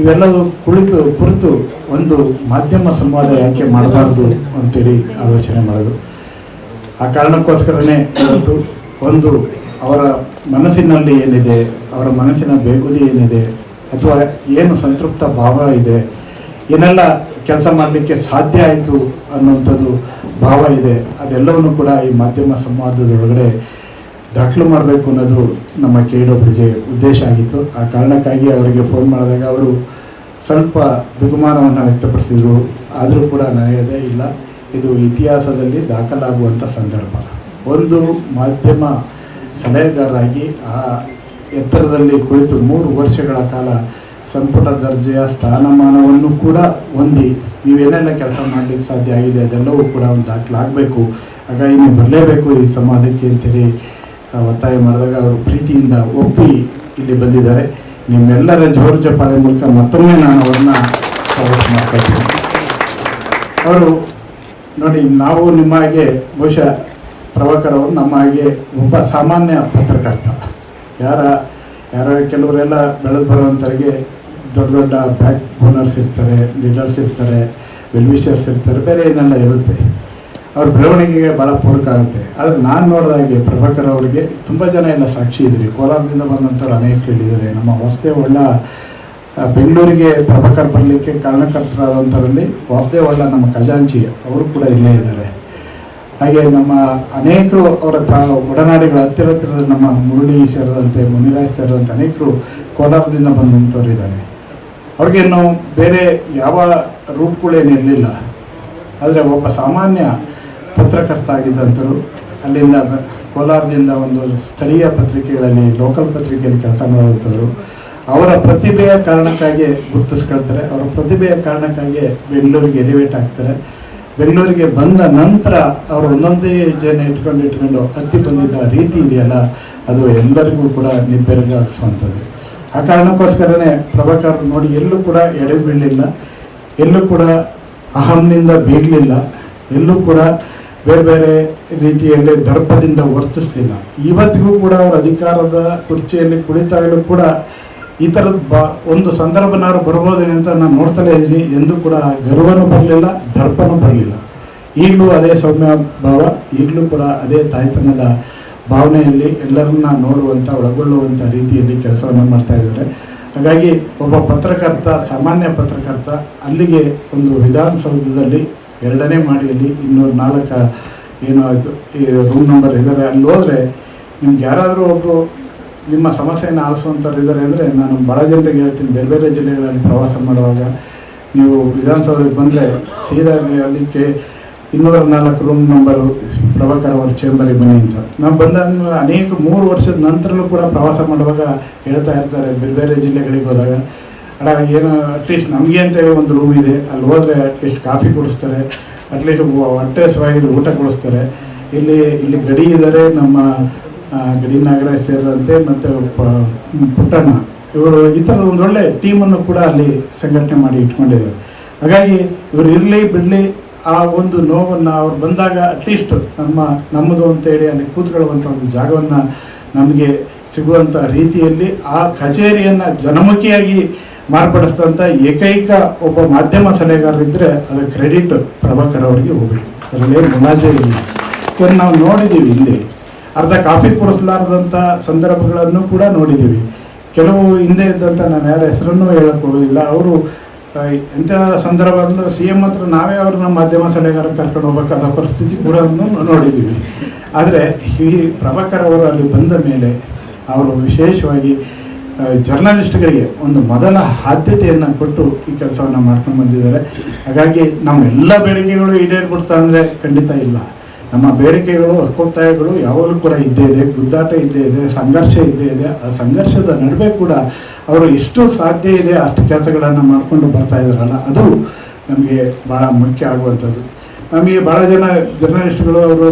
ಇವೆಲ್ಲವೂ ಕುರಿತು ಒಂದು ಮಾಧ್ಯಮ ಸಂವಾದ ಯಾಕೆ ಮಾಡಬಾರ್ದು ಅಂತೇಳಿ ಆಲೋಚನೆ ಮಾಡೋದು. ಆ ಕಾರಣಕ್ಕೋಸ್ಕರನೇ ಇವತ್ತು ಒಂದು ಅವರ ಮನಸ್ಸಿನಲ್ಲಿ ಏನಿದೆ, ಅವರ ಮನಸ್ಸಿನ ಬೇಗುದಿ ಏನಿದೆ, ಅಥವಾ ಏನು ಸಂತೃಪ್ತ ಭಾವ ಇದೆ, ಏನೆಲ್ಲ ಕೆಲಸ ಮಾಡಲಿಕ್ಕೆ ಸಾಧ್ಯ ಆಯಿತು ಅನ್ನುವಂಥದ್ದು ಭಾವ ಇದೆ, ಅದೆಲ್ಲವನ್ನು ಕೂಡ ಈ ಮಾಧ್ಯಮ ಸಂವಾದದೊಳಗಡೆ ದಾಖಲು ಮಾಡಬೇಕು ಅನ್ನೋದು ನಮ್ಮ KWJ ಉದ್ದೇಶ ಆಗಿತ್ತು. ಆ ಕಾರಣಕ್ಕಾಗಿ ಅವರಿಗೆ ಫೋನ್ ಮಾಡಿದಾಗ ಅವರು ಸ್ವಲ್ಪ ಬಹುಮಾನವನ್ನು ವ್ಯಕ್ತಪಡಿಸಿದರು. ಆದರೂ ಕೂಡ ನಾನು ಹೇಳಿದೆ, ಇಲ್ಲ, ಇದು ಇತಿಹಾಸದಲ್ಲಿ ದಾಖಲಾಗುವಂಥ ಸಂದರ್ಭ. ಒಂದು ಮಾಧ್ಯಮ ಸಲಹೆಗಾರರಾಗಿ ಆ ಎತ್ತರದಲ್ಲಿ ಕುಳಿತು 3 ವರ್ಷಗಳ ಕಾಲ ಸಂಪುಟ ದರ್ಜೆಯ ಸ್ಥಾನಮಾನವನ್ನು ಕೂಡ ಹೊಂದಿ ನೀವೇನೆಲ್ಲ ಕೆಲಸ ಮಾಡಲಿಕ್ಕೆ ಸಾಧ್ಯ ಆಗಿದೆ ಅದೆಲ್ಲವೂ ಕೂಡ ಒಂದು ದಾಖಲಾಗಬೇಕು, ಹಾಗಾಗಿ ನೀವು ಬರಲೇಬೇಕು ಈ ಸಂವಾದಕ್ಕೆ ಅಂತೇಳಿ ಒತ್ತಾಯ ಮಾಡಿದಾಗ ಅವರು ಪ್ರೀತಿಯಿಂದ ಒಪ್ಪಿ ಇಲ್ಲಿ ಬಂದಿದ್ದಾರೆ. ನಿಮ್ಮೆಲ್ಲರ ಜೋರು ಚಪ್ಪಾಳೆ ಮೂಲಕ ಮತ್ತೊಮ್ಮೆ ನಾನು ಅವ್ರನ್ನ ಸ್ವಾಗತ ಮಾಡ್ತಾಯಿದ್ದೀನಿ. ಅವರು ನೋಡಿ, ನಾವು ನಿಮ್ಮ ಹಾಗೆ ಬಹುಶಃ ಪ್ರಭಾಕರ್ ಅವರು ನಮ್ಮ ಹಾಗೆ ಒಬ್ಬ ಸಾಮಾನ್ಯ ಪತ್ರಕರ್ತ. ಯಾರ ಕೆಲವರೆಲ್ಲ ಬೆಳೆದು ಬರುವಂಥವ್ರಿಗೆ ದೊಡ್ಡ ದೊಡ್ಡ ಬ್ಯಾಕ್ ಬೋನರ್ಸ್ ಇರ್ತಾರೆ, ಲೀಡರ್ಸ್ ಇರ್ತಾರೆ, ವೆಲ್ವಿಷರ್ಸ್ ಇರ್ತಾರೆ, ಬೇರೆ ಏನೆಲ್ಲ ಇರುತ್ತೆ. ಅವ್ರ ಬೆಳವಣಿಗೆಗೆ ಭಾಳ ಪೂರಕ ಆಗುತ್ತೆ. ಆದರೆ ನಾನು ನೋಡಿದಾಗೆ ಪ್ರಭಾಕರ್ ಅವರಿಗೆ ತುಂಬ ಜನ ಎಲ್ಲ ಸಾಕ್ಷಿ ಇದ್ರಿ. ಕೋಲಾರದಿಂದ ಬಂದಂಥವ್ರು ಅನೇಕರು ಇಲ್ಲಿದ್ದಾರೆ. ನಮ್ಮ ವಾಸುದೇವಳ್ಳ ಬೆಂಗಳೂರಿಗೆ ಪ್ರಭಾಕರ್ ಬರಲಿಕ್ಕೆ ಕಾರಣಕರ್ತರಾದಂಥವರಲ್ಲಿ ವಾಸುದೇವಳ್ಳ ನಮ್ಮ ಖಜಾಂಚಿ ಅವರು ಕೂಡ ಇಲ್ಲೇ ಇದ್ದಾರೆ. ಹಾಗೆ ನಮ್ಮ ಅನೇಕರು ಅವರ ಒಡನಾಡಿಗಳ ಹತ್ತಿರದ ನಮ್ಮ ಮುರಳಿ ಸೇರಿದಂತೆ, ಮುನಿರಾಜ್ ಸೇರಿದಂತೆ ಅನೇಕರು ಕೋಲಾರದಿಂದ ಬಂದಂಥವ್ರು ಇದ್ದಾರೆ. ಅವ್ರಿಗೇನು ಬೇರೆ ಯಾವ ರೂಟ್ಗಳೇನಿರಲಿಲ್ಲ. ಆದರೆ ಒಬ್ಬ ಸಾಮಾನ್ಯ ಪತ್ರಕರ್ತ ಆಗಿದ್ದಂಥವ್ರು ಅಲ್ಲಿಂದ ಕೋಲಾರದಿಂದ ಒಂದು ಸ್ಥಳೀಯ ಪತ್ರಿಕೆಗಳಲ್ಲಿ, ಲೋಕಲ್ ಪತ್ರಿಕೆಯಲ್ಲಿ ಕೆಲಸ ಮಾಡುವಂಥವ್ರು ಅವರ ಪ್ರತಿಭೆಯ ಕಾರಣಕ್ಕಾಗಿ ಗುರುತಿಸ್ಕೊಳ್ತಾರೆ. ಅವರ ಪ್ರತಿಭೆಯ ಕಾರಣಕ್ಕಾಗಿ ಬೆಂಗಳೂರಿಗೆ ಎಲಿವೇಟ್ ಆಗ್ತಾರೆ. ಬೆಂಗಳೂರಿಗೆ ಬಂದ ನಂತರ ಅವರು ಒಂದೊಂದೇ ಹೆಜ್ಜೆಯನ್ನು ಇಟ್ಕೊಂಡು ಹತ್ತಿ ಬಂದಿದ್ದ ರೀತಿ ಇದೆಯಲ್ಲ, ಅದು ಎಲ್ಲರಿಗೂ ಕೂಡ ನಿಬ್ಬೆರಗಾಗಿಸುವಂಥದ್ದು. ಆ ಕಾರಣಕ್ಕೋಸ್ಕರನೇ ಪ್ರಭಾಕರ್ ನೋಡಿ ಎಲ್ಲೂ ಕೂಡ ಎಡೆ ಬೀಳಲಿಲ್ಲ, ಎಲ್ಲೂ ಕೂಡ ಅಹಂನಿಂದ ಬೀಗಲಿಲ್ಲ, ಎಲ್ಲೂ ಕೂಡ ಬೇರೆ ಬೇರೆ ರೀತಿಯಲ್ಲಿ ದರ್ಪದಿಂದ ವರ್ತಿಸಲಿಲ್ಲ. ಇವತ್ತಿಗೂ ಕೂಡ ಅವರು ಅಧಿಕಾರದ ಕುರ್ಚಿಯಲ್ಲಿ ಕುಳಿತಾಗಲೂ ಕೂಡ ಈ ಥರದ ಒಂದು ಸಂದರ್ಭನಾರು ಬರ್ಬೋದೇನೆ ಅಂತ ನಾನು ನೋಡ್ತಲೇ ಇದ್ದೀನಿ. ಎಂದೂ ಕೂಡ ಗರ್ವನೂ ಬರಲಿಲ್ಲ, ದರ್ಪನೂ ಬರಲಿಲ್ಲ. ಈಗಲೂ ಅದೇ ಸೌಮ್ಯ ಭಾವ, ಈಗಲೂ ಕೂಡ ಅದೇ ತಾಯ್ತನದ ಭಾವನೆಯಲ್ಲಿ ಎಲ್ಲರನ್ನ ನೋಡುವಂಥ, ಒಳಗೊಳ್ಳುವಂಥ ರೀತಿಯಲ್ಲಿ ಕೆಲಸವನ್ನು ಮಾಡ್ತಾ ಇದ್ದಾರೆ. ಹಾಗಾಗಿ ಒಬ್ಬ ಪತ್ರಕರ್ತ, ಸಾಮಾನ್ಯ ಪತ್ರಕರ್ತ ಅಲ್ಲಿಗೆ ಒಂದು ವಿಧಾನಸೌಧದಲ್ಲಿ 2ನೇ ಮಾಡಿಯಲ್ಲಿ 204 ಏನೋ ಆಯಿತು ಈ ರೂಮ್ ನಂಬರ್ ಇದ್ದಾರೆ. ಅಲ್ಲಿ ಹೋದರೆ ನಿಮ್ಗೆ ಯಾರಾದರೂ ಒಬ್ಬರು ನಿಮ್ಮ ಸಮಸ್ಯೆಯನ್ನು ಆಲಿಸುವಂಥವ್ರು ಇದ್ದಾರೆ ಅಂದರೆ, ನಾನು ಭಾಳ ಜನರಿಗೆ ಹೇಳ್ತೀನಿ, ಬೇರೆ ಬೇರೆ ಜಿಲ್ಲೆಗಳಲ್ಲಿ ಪ್ರವಾಸ ಮಾಡುವಾಗ ನೀವು ವಿಧಾನಸೌಧಕ್ಕೆ ಬಂದರೆ ಸೀದಾ ಅಲ್ಲಿಗೆ 204 ರೂಮ್ ನಂಬರು ಪ್ರಭಾಕರ್ ಅವರ ಚೇಂಬರಿಗೆ ಬನ್ನಿ ಅಂತ. ನಾವು ಬಂದಾಗ ಅನೇಕ 3 ವರ್ಷದ ನಂತರಲೂ ಕೂಡ ಪ್ರವಾಸ ಮಾಡುವಾಗ ಹೇಳ್ತಾ ಇರ್ತಾರೆ, ಬೇರೆ ಬೇರೆ ಜಿಲ್ಲೆಗಳಿಗೆ ಹೋದಾಗ, ಅಣ್ಣ ಏನು ಅಟ್ಲೀಸ್ಟ್ ನಮಗೆ ಅಂತೇಳಿ ಒಂದು ರೂಮ್ ಇದೆ, ಅಲ್ಲಿ ಹೋದರೆ ಅಟ್ಲೀಸ್ಟ್ ಕಾಫಿ ಕೊಡಿಸ್ತಾರೆ, ಅಟ್ಲೀಸ್ಟ್ ಹೊಟ್ಟೆ ಹಸಿವಾಗಿದ್ದು ಊಟ ಕೊಡಿಸ್ತಾರೆ. ಇಲ್ಲಿ ಗಡಿ ಇದ್ದಾರೆ, ನಮ್ಮ ಗಡಿ ನಾಗರಾಜ್ ಸೇರಿದಂತೆ ಮತ್ತು ಪುಟ್ಟಣ್ಣ ಇವರು ಈ ಥರದ ಒಂದು ಒಳ್ಳೆ ಟೀಮನ್ನು ಕೂಡ ಅಲ್ಲಿ ಸಂಘಟನೆ ಮಾಡಿ ಇಟ್ಕೊಂಡಿದ್ದಾರೆ. ಹಾಗಾಗಿ ಇವರು ಇರಲಿ ಬಿಡಲಿ, ಆ ಒಂದು ನೋವನ್ನು ಅವ್ರು ಬಂದಾಗ ಅಟ್ಲೀಸ್ಟ್ ನಮ್ಮದು ಅಂತೇಳಿ ಅಲ್ಲಿ ಕೂತ್ಕೊಳ್ಳುವಂಥ ಒಂದು ಜಾಗವನ್ನು ನಮಗೆ ಸಿಗುವಂಥ ರೀತಿಯಲ್ಲಿ ಆ ಕಚೇರಿಯನ್ನು ಜನಮುಖಿಯಾಗಿ ಮಾರ್ಪಡಿಸಿದಂಥ ಏಕೈಕ ಒಬ್ಬ ಮಾಧ್ಯಮ ಸಲಹೆಗಾರರಿದ್ದರೆ ಅದು ಕ್ರೆಡಿಟ್ ಪ್ರಭಾಕರ್ ಅವರಿಗೆ ಹೋಗಬೇಕು. ಅದರಲ್ಲೇ ಮುಲಾಜೆ ಇಲ್ಲ. ಇದನ್ನು ನಾವು ನೋಡಿದ್ದೀವಿ. ಇಲ್ಲಿ ಅರ್ಧ ಕಾಫಿ ಕೊಡಿಸಲಾರದಂಥ ಸಂದರ್ಭಗಳನ್ನು ಕೂಡ ನೋಡಿದ್ದೀವಿ. ಕೆಲವು ಹಿಂದೆ ಇದ್ದಂಥ ನಾನು ಯಾರ ಹೆಸರನ್ನೂ ಹೇಳಕ್ಕೆ ಹೋಗೋದಿಲ್ಲ. ಅವರು ಎಂಥ ಸಂದರ್ಭ ಅಂದರೆ CM ಹತ್ರ ನಾವೇ ಅವ್ರನ್ನ ಮಾಧ್ಯಮ ಸಲಹೆಗಾರ ಕರ್ಕೊಂಡು ಹೋಗ್ಬೇಕಾದ ಪರಿಸ್ಥಿತಿ ಕೂಡ ನೋಡಿದ್ದೀವಿ. ಆದರೆ ಈ ಪ್ರಭಾಕರ್ ಅವರು ಅಲ್ಲಿ ಬಂದ ಮೇಲೆ ಅವರು ವಿಶೇಷವಾಗಿ ಜರ್ನಲಿಸ್ಟ್ಗಳಿಗೆ ಒಂದು ಮೊದಲ ಆದ್ಯತೆಯನ್ನು ಕೊಟ್ಟು ಈ ಕೆಲಸವನ್ನು ಮಾಡ್ಕೊಂಡು ಬಂದಿದ್ದಾರೆ. ಹಾಗಾಗಿ ನಮ್ಮೆಲ್ಲ ಬೇಡಿಕೆಗಳು ಈಡೇರ್ಬಿಡ್ತಾ ಅಂದರೆ ಖಂಡಿತ ಇಲ್ಲ. ನಮ್ಮ ಬೇಡಿಕೆಗಳು, ಹಕ್ಕೊತ್ತಾಯಗಳು ಯಾವಾಗಲೂ ಕೂಡ ಇದ್ದೇ ಇದೆ, ಗುದ್ದಾಟ ಇದ್ದೇ ಇದೆ, ಸಂಘರ್ಷ ಇದ್ದೇ ಇದೆ. ಆ ಸಂಘರ್ಷದ ನಡುವೆ ಕೂಡ ಅವರು ಎಷ್ಟು ಸಾಧ್ಯ ಇದೆ ಅಷ್ಟು ಕೆಲಸಗಳನ್ನು ಮಾಡಿಕೊಂಡು ಬರ್ತಾ ಇದ್ದಾರಲ್ಲ, ಅದು ನಮಗೆ ಭಾಳ ಮುಖ್ಯ ಆಗುವಂಥದ್ದು. ನಮಗೆ ಭಾಳ ಜನ ಜರ್ನಲಿಸ್ಟ್ಗಳು ಅವರು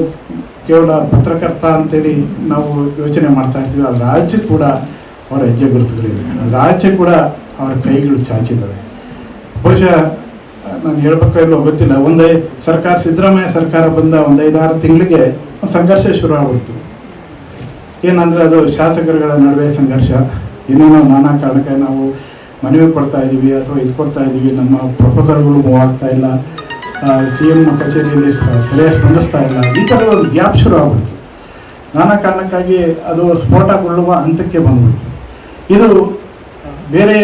ಕೇವಲ ಪತ್ರಕರ್ತ ಅಂತೇಳಿ ನಾವು ಯೋಚನೆ ಮಾಡ್ತಾ ಇರ್ತೀವಿ. ಅದರ ಆಚೆ ಕೂಡ ಅವರ ಹೆಜ್ಜೆ ಗುರುತುಗಳಿವೆ, ಅದರ ಆಚೆ ಕೂಡ ಅವರ ಕೈಗಳು ಚಾಚಿದ್ದಾವೆ. ಬಹುಶಃ ನಾನು ಹೇಳ್ಬೇಕೋ ಇಲ್ಲೋ ಗೊತ್ತಿಲ್ಲ, ಸಿದ್ದರಾಮಯ್ಯ ಸರ್ಕಾರ ಬಂದ ಒಂದು 5-6 ತಿಂಗಳಿಗೆ ಸಂಘರ್ಷ ಶುರು ಆಗ್ಬಿಡ್ತು. ಏನಂದರೆ ಅದು ಶಾಸಕರುಗಳ ನಡುವೆ ಸಂಘರ್ಷ, ಏನೇನೋ ನಾನಾ ಕಾರಣಕ್ಕೆ ನಾವು ಮನವಿ ಕೊಡ್ತಾ ಇದ್ದೀವಿ ಅಥವಾ ಇದು ಕೊಡ್ತಾ ಇದ್ದೀವಿ, ನಮ್ಮ ಪ್ರಪೋಸಲ್ಗಳು ಮೂವ್ ಆಗ್ತಾ ಇಲ್ಲ, CM ಕಚೇರಿಯಲ್ಲಿ ಸರಿಯಾಗಿ ಸ್ಪಂದಿಸ್ತಾ ಇಲ್ಲ, ಈ ಥರ ಒಂದು ಗ್ಯಾಪ್ ಶುರು ಆಗ್ಬಿಡ್ತು. ನಾನಾ ಕಾರಣಕ್ಕಾಗಿ ಅದು ಸ್ಫೋಟಗೊಳ್ಳುವ ಹಂತಕ್ಕೆ ಬಂದ್ಬಿಡ್ತು. ಇದು ಬೇರೆ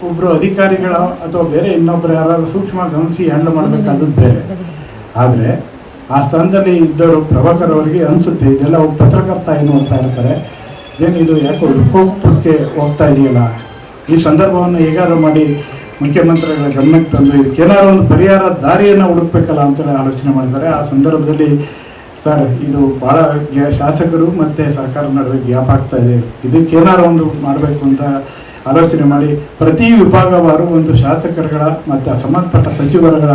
ಒಬ್ಬರು ಅಧಿಕಾರಿಗಳ ಅಥವಾ ಬೇರೆ ಇನ್ನೊಬ್ಬರು ಯಾರು ಸೂಕ್ಷ್ಮ ಗಮನಿಸಿ ಹ್ಯಾಂಡಲ್ ಮಾಡಬೇಕಾದದ್ದು ಬೇರೆ. ಆದರೆ ಆ ಸ್ಥಾನದಲ್ಲಿ ಇದ್ದವರು ಪ್ರಭಾಕರ್ ಅವರಿಗೆ ಅನಿಸುತ್ತೆ, ಇದೆಲ್ಲ ಒಬ್ಬ ಪತ್ರಕರ್ತ ಏನು ನೋಡ್ತಾ ಇರ್ತಾರೆ, ಏನು ಇದು ಯಾಕೋ ವಿಕೋಪಕ್ಕೆ ಹೋಗ್ತಾ ಇದೆಯಲ್ಲ, ಈ ಸಂದರ್ಭವನ್ನು ಹೇಗಾದ್ರು ಮಾಡಿ ಮುಖ್ಯಮಂತ್ರಿಗಳ ಗಮನಕ್ಕೆ ತಂದು ಇದಕ್ಕೇನಾದ್ರು ಒಂದು ಪರಿಹಾರ ದಾರಿಯನ್ನು ಹುಡುಕ್ಬೇಕಲ್ಲ ಅಂತೇಳಿ ಆಲೋಚನೆ ಮಾಡಿದ್ದಾರೆ. ಆ ಸಂದರ್ಭದಲ್ಲಿ ಸರ್, ಇದು ಭಾಳ ಶಾಸಕರು ಮತ್ತು ಸರ್ಕಾರ ನಡುವೆ ಗ್ಯಾಪ್ ಆಗ್ತಾ ಇದೆ, ಇದಕ್ಕೇನಾದ್ರು ಒಂದು ಮಾಡಬೇಕು ಅಂತ ಆಲೋಚನೆ ಮಾಡಿ ಪ್ರತಿ ವಿಭಾಗವಾರು ಒಂದು ಶಾಸಕರುಗಳ ಮತ್ತು ಸಂಬಂಧಪಟ್ಟ ಸಚಿವರುಗಳ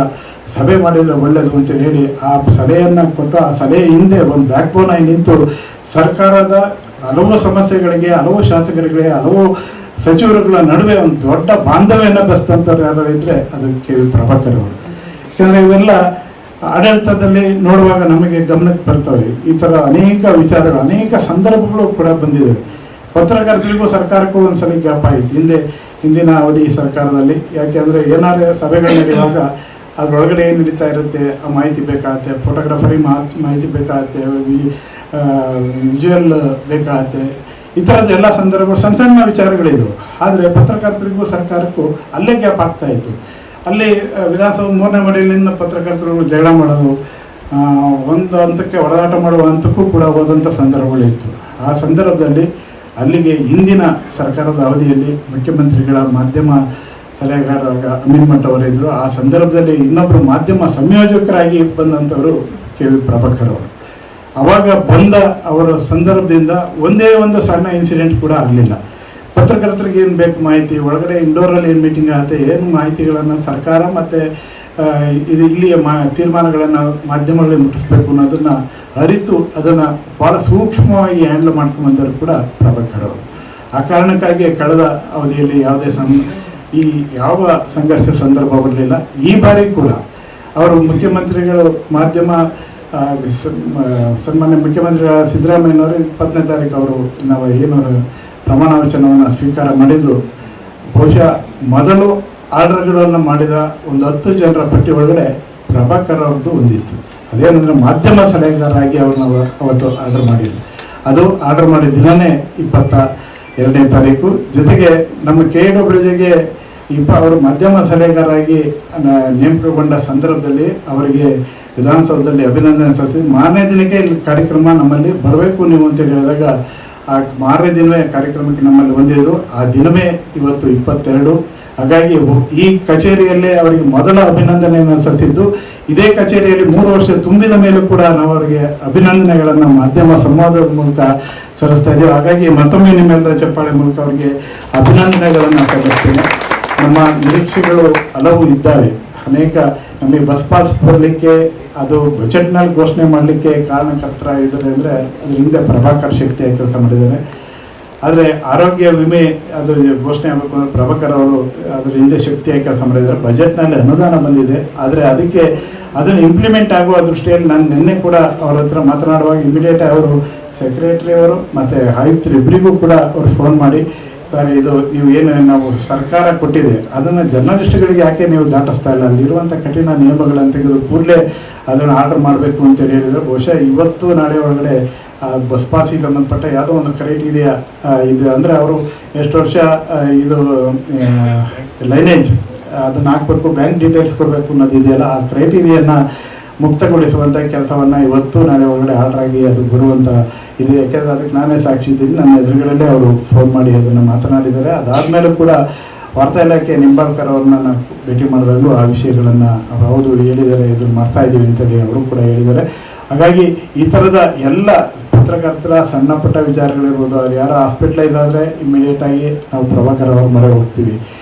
ಸಭೆ ಮಾಡಿದರೆ ಒಳ್ಳೆಯದು ಅಂತೇಳಿ ಹೇಳಿ ಆ ಸಲಹೆಯನ್ನು ಕೊಟ್ಟು, ಆ ಸಲಹೆ ಹಿಂದೆ ಒಂದು ಬ್ಯಾಕ್ ಬೋನ್ ಆಗಿ ನಿಂತು ಸರ್ಕಾರದ ಹಲವು ಸಮಸ್ಯೆಗಳಿಗೆ, ಹಲವು ಶಾಸಕರಿಗೆ, ಹಲವು ಸಚಿವರುಗಳ ನಡುವೆ ಒಂದು ದೊಡ್ಡ ಬಾಂಧವ್ಯವನ್ನು ಬೆಳೆಸ್ತಂಥವ್ರು ಯಾರು ಇದ್ದರೆ ಅದು KV ಪ್ರಭಾಕರ್ ಅವರು. ಯಾಕೆಂದರೆ ಇವೆಲ್ಲ ಆಡಳಿತದಲ್ಲಿ ನೋಡುವಾಗ ನಮಗೆ ಗಮನಕ್ಕೆ ಬರ್ತವೆ. ಈ ಥರ ಅನೇಕ ವಿಚಾರಗಳು, ಅನೇಕ ಸಂದರ್ಭಗಳು ಕೂಡ ಬಂದಿವೆ. ಪತ್ರಕರ್ತರಿಗೂ ಸರ್ಕಾರಕ್ಕೂ ಒಂದ್ಸಲ ಗ್ಯಾಪ್ ಆಯಿತು ಹಿಂದಿನ ಅವಧಿ ಸರ್ಕಾರದಲ್ಲಿ. ಯಾಕೆಂದರೆ ಏನಾದರೂ ಸಭೆಗಳು ನಡೆಯುವಾಗ ಅದರೊಳಗಡೆ ಏನು ನಡೀತಾ ಇರುತ್ತೆ ಆ ಮಾಹಿತಿ ಬೇಕಾಗುತ್ತೆ, ಫೋಟೋಗ್ರಾಫರಿ ಮಾಹಿತಿ ಬೇಕಾಗುತ್ತೆ, ವಿಜುವಲ್ ಬೇಕಾಗುತ್ತೆ, ಈ ಥರದ ಎಲ್ಲ ಸಂದರ್ಭಗಳು ಸಣ್ಣ ಸಣ್ಣ ವಿಚಾರಗಳಿದು. ಆದರೆ ಪತ್ರಕರ್ತರಿಗೂ ಸರ್ಕಾರಕ್ಕೂ ಅಲ್ಲೇ ಗ್ಯಾಪ್ ಆಗ್ತಾ ಇತ್ತು. ಅಲ್ಲಿ ವಿಧಾನಸಭೆ 3ನೇ ಮಡಿಲಿಂದ ಪತ್ರಕರ್ತರು ಜಗಳ ಮಾಡೋದು, ಒಂದು ಹಂತಕ್ಕೆ ಹೊಡೆದಾಟ ಮಾಡುವ ಹಂತಕ್ಕೂ ಕೂಡ ಹೋದಂಥ ಸಂದರ್ಭಗಳಿತ್ತು. ಆ ಸಂದರ್ಭದಲ್ಲಿ ಅಲ್ಲಿಗೆ ಹಿಂದಿನ ಸರ್ಕಾರದ ಅವಧಿಯಲ್ಲಿ ಮುಖ್ಯಮಂತ್ರಿಗಳ ಮಾಧ್ಯಮ ಸಲಹೆಗಾರರಾಗ ಅಮೀನ್ ಮಠ್ ಅವರಿದ್ದರು. ಆ ಸಂದರ್ಭದಲ್ಲಿ ಇನ್ನೊಬ್ಬರು ಮಾಧ್ಯಮ ಸಂಯೋಜಕರಾಗಿ ಬಂದಂಥವರು KV ಪ್ರಭಾಕರ್ ಅವರು. ಆವಾಗ ಬಂದ ಅವರ ಸಂದರ್ಭದಿಂದ ಒಂದೇ ಒಂದು ಸಣ್ಣ ಇನ್ಸಿಡೆಂಟ್ ಕೂಡ ಆಗಲಿಲ್ಲ. ಪತ್ರಕರ್ತರಿಗೆ ಏನು ಬೇಕು ಮಾಹಿತಿ, ಒಳಗಡೆ ಇಂಡೋರಲ್ಲಿ ಏನು ಮೀಟಿಂಗ್ ಆಗುತ್ತೆ, ಏನು ಮಾಹಿತಿಗಳನ್ನು ಸರ್ಕಾರ ಮತ್ತು ಇಲ್ಲಿಯ ತೀರ್ಮಾನಗಳನ್ನು ಮಾಧ್ಯಮಗಳಿಗೆ ಮುಟ್ಟಿಸ್ಬೇಕು ಅನ್ನೋದನ್ನು ಅರಿತು ಅದನ್ನು ಭಾಳ ಸೂಕ್ಷ್ಮವಾಗಿ ಹ್ಯಾಂಡಲ್ ಮಾಡ್ಕೊಂಡ್ಬಂದವರು ಕೂಡ ಪ್ರಭಾಕರ್ ಅವರು. ಆ ಕಾರಣಕ್ಕಾಗಿ ಕಳೆದ ಅವಧಿಯಲ್ಲಿ ಯಾವುದೇ ಈ ಯಾವ ಸಂಘರ್ಷ ಸಂದರ್ಭ ಬರಲಿಲ್ಲ. ಈ ಬಾರಿ ಕೂಡ ಅವರು ಮುಖ್ಯಮಂತ್ರಿಗಳು ಮಾಧ್ಯಮ ಸನ್ಮಾನ್ಯ ಮುಖ್ಯಮಂತ್ರಿಗಳ ಸಿದ್ದರಾಮಯ್ಯನವರು 20ನೇ ತಾರೀಕು ಅವರು ನಾವು ಏನು ಪ್ರಮಾಣ ವಚನವನ್ನು ಸ್ವೀಕಾರ ಮಾಡಿದರು, ಬಹುಶಃ ಮೊದಲು ಆರ್ಡರ್ಗಳನ್ನು ಮಾಡಿದ ಒಂದು 10 ಜನರ ಪಟ್ಟಿ ಒಳಗಡೆ ಪ್ರಭಾಕರ್ ಅವ್ರದ್ದು ಒಂದಿತ್ತು. ಅದೇನಂದರೆ ಮಾಧ್ಯಮ ಸಲಹೆಗಾರರಾಗಿ ಅವ್ರನ್ನ ಅವತ್ತು ಆರ್ಡರ್ ಮಾಡಿದ್ರು. ಅದು ಆರ್ಡರ್ ಮಾಡಿದ ದಿನವೇ 22ನೇ ತಾರೀಕು. ಜೊತೆಗೆ ನಮ್ಮ KWJಗೆ ಅವರು ಮಾಧ್ಯಮ ಸಲಹೆಗಾರರಾಗಿ ನೇಮಕಗೊಂಡ ಸಂದರ್ಭದಲ್ಲಿ ಅವರಿಗೆ ವಿಧಾನಸೌಧದಲ್ಲಿ ಅಭಿನಂದನೆ ಸಲ್ಲಿಸಿ ಮಾರನೇ ದಿನಕ್ಕೆ ಇಲ್ಲಿ ಕಾರ್ಯಕ್ರಮ ನಮ್ಮಲ್ಲಿ ಬರಬೇಕು ನೀವು ಅಂತೇಳಿ ಹೇಳಿದಾಗ ಆ ಮಾರನೇ ದಿನವೇ ಕಾರ್ಯಕ್ರಮಕ್ಕೆ ನಮ್ಮಲ್ಲಿ ಬಂದಿದ್ದರು. ಆ ದಿನವೇ ಇವತ್ತು 22. ಹಾಗಾಗಿ ಈ ಕಚೇರಿಯಲ್ಲೇ ಅವರಿಗೆ ಮೊದಲ ಅಭಿನಂದನೆಯನ್ನು ಸಲ್ಲಿಸಿದ್ದು. ಇದೇ ಕಚೇರಿಯಲ್ಲಿ 3 ವರ್ಷ ತುಂಬಿದ ಮೇಲೂ ಕೂಡ ನಾವು ಅವರಿಗೆ ಅಭಿನಂದನೆಗಳನ್ನು ಮಾಧ್ಯಮ ಸಂವಾದದ ಮೂಲಕ ಸಲ್ಲಿಸ್ತಾ ಇದ್ದೀವಿ. ಹಾಗಾಗಿ ಮತ್ತೊಮ್ಮೆ ನಿಮ್ಮೆಲ್ಲರ ಚಪ್ಪಾಳೆ ಮೂಲಕ ಅವರಿಗೆ ಅಭಿನಂದನೆಗಳನ್ನು ಸಲ್ಲಿಸ್ತೇನೆ. ನಮ್ಮ ನಿರೀಕ್ಷೆಗಳು ಹಲವು ಇದ್ದಾವೆ. ಅನೇಕ ನಮಗೆ ಬಸ್ ಪಾಸ್ ಬರಲಿಕ್ಕೆ ಅದು ಬಜೆಟ್ನಲ್ಲಿ ಘೋಷಣೆ ಮಾಡಲಿಕ್ಕೆ ಕಾರಣಕರ್ತರಾಗಿದ್ದಾರೆ ಅಂದರೆ ಅದ್ರ ಹಿಂದೆ ಪ್ರಭಾಕರ್ ಶಕ್ತಿಯಾಗಿ ಕೆಲಸ ಮಾಡಿದ್ದಾರೆ. ಆದರೆ ಆರೋಗ್ಯ ವಿಮೆ ಅದು ಘೋಷಣೆ ಆಗಬೇಕು ಅಂದರೆ ಪ್ರಭಾಕರ್ ಅವರು ಅದರ ಹಿಂದೆ ಶಕ್ತಿಯಾಗಿ ಕೆಲಸ ಮಾಡಿದ್ದಾರೆ. ಬಜೆಟ್ನಲ್ಲಿ ಅನುದಾನ ಬಂದಿದೆ, ಆದರೆ ಅದನ್ನು ಇಂಪ್ಲಿಮೆಂಟ್ ಆಗುವ ದೃಷ್ಟಿಯಲ್ಲಿ ನಾನು ನಿನ್ನೆ ಕೂಡ ಅವ್ರ ಹತ್ರ ಮಾತನಾಡುವಾಗ ಇಮಿಡಿಯೇಟ್ ಅವರು ಸೆಕ್ರೆಟರಿ ಅವರು ಮತ್ತು ಆಯುಕ್ತರು ಇಬ್ಬರಿಗೂ ಕೂಡ ಅವರು ಫೋನ್ ಮಾಡಿ, ಸರ್ ಇದು ನೀವು ಏನು ನಾವು ಸರ್ಕಾರ ಕೊಟ್ಟಿದೆ ಅದನ್ನು ಜರ್ನಲಿಸ್ಟ್ಗಳಿಗೆ ಯಾಕೆ ನೀವು ದಾಟಿಸ್ತಾ ಇಲ್ಲ, ಅಲ್ಲಿರುವಂಥ ಕಠಿಣ ನಿಯಮಗಳನ್ನು ತೆಗೆದು ಕೂಡಲೇ ಅದನ್ನು ಆರ್ಡರ್ ಮಾಡಬೇಕು ಅಂತೇಳಿ ಹೇಳಿದರೆ ಬಹುಶಃ ಇವತ್ತು ನಾಳೆ ಒಳಗಡೆ ಬಸ್ ಪಾಸಿಗೆ ಸಂಬಂಧಪಟ್ಟ ಯಾವುದೋ ಒಂದು ಕ್ರೈಟೀರಿಯಾ ಇದೆ. ಅಂದರೆ ಅವರು ಎಷ್ಟು ವರ್ಷ ಇದು ಲೈನೇಜ್ ಅದನ್ನು ಹಾಕಬೇಕು, ಬ್ಯಾಂಕ್ ಡೀಟೇಲ್ಸ್ ಕೊಡಬೇಕು ಅನ್ನೋದು ಇದೆಯಲ್ಲ, ಆ ಕ್ರೈಟೀರಿಯಾನ ಮುಕ್ತಗೊಳಿಸುವಂಥ ಕೆಲಸವನ್ನು ಇವತ್ತು ನಾಳೆ ಒಳಗಡೆ ಆರ್ಡರ್ ಆಗಿ ಅದು ಬರುವಂಥ ಇದೆ. ಯಾಕೆಂದರೆ ಅದಕ್ಕೆ ನಾನೇ ಸಾಕ್ಷಿ ಇದ್ದೀನಿ. ನನ್ನ ಎದುರುಗಳಲ್ಲೇ ಅವರು ಫೋನ್ ಮಾಡಿ ಅದನ್ನು ಮಾತನಾಡಿದ್ದಾರೆ. ಅದಾದಮೇಲೂ ಕೂಡ ವಾರ್ತಾ ಇಲಾಖೆ ನಿಂಬಾಳ್ಕರ್ ಅವ್ರನ್ನ ನಾನು ಭೇಟಿ ಮಾಡಿದಾಗಲೂ ಆ ವಿಷಯಗಳನ್ನು ಹೌದು ಹೇಳಿದ್ದಾರೆ, ಇದನ್ನು ಮಾಡ್ತಾ ಇದ್ದೀವಿ ಅಂತೇಳಿ ಅವರು ಕೂಡ ಹೇಳಿದ್ದಾರೆ. ಹಾಗಾಗಿ ಈ ಥರದ ಎಲ್ಲ ಪತ್ರಕರ್ತರ ಸಣ್ಣ ಪುಟ್ಟ ವಿಚಾರಗಳಿರ್ಬೋದು, ಅವ್ರು ಯಾರೋ ಹಾಸ್ಪಿಟ್ಲೈಸ್ ಆದರೆ ಇಮ್ಮಿಡಿಯೇಟಾಗಿ ನಾವು ಪ್ರಭಾಕರ್ ಅವ್ರ ಮೊರೆ ಹೋಗ್ತೀವಿ.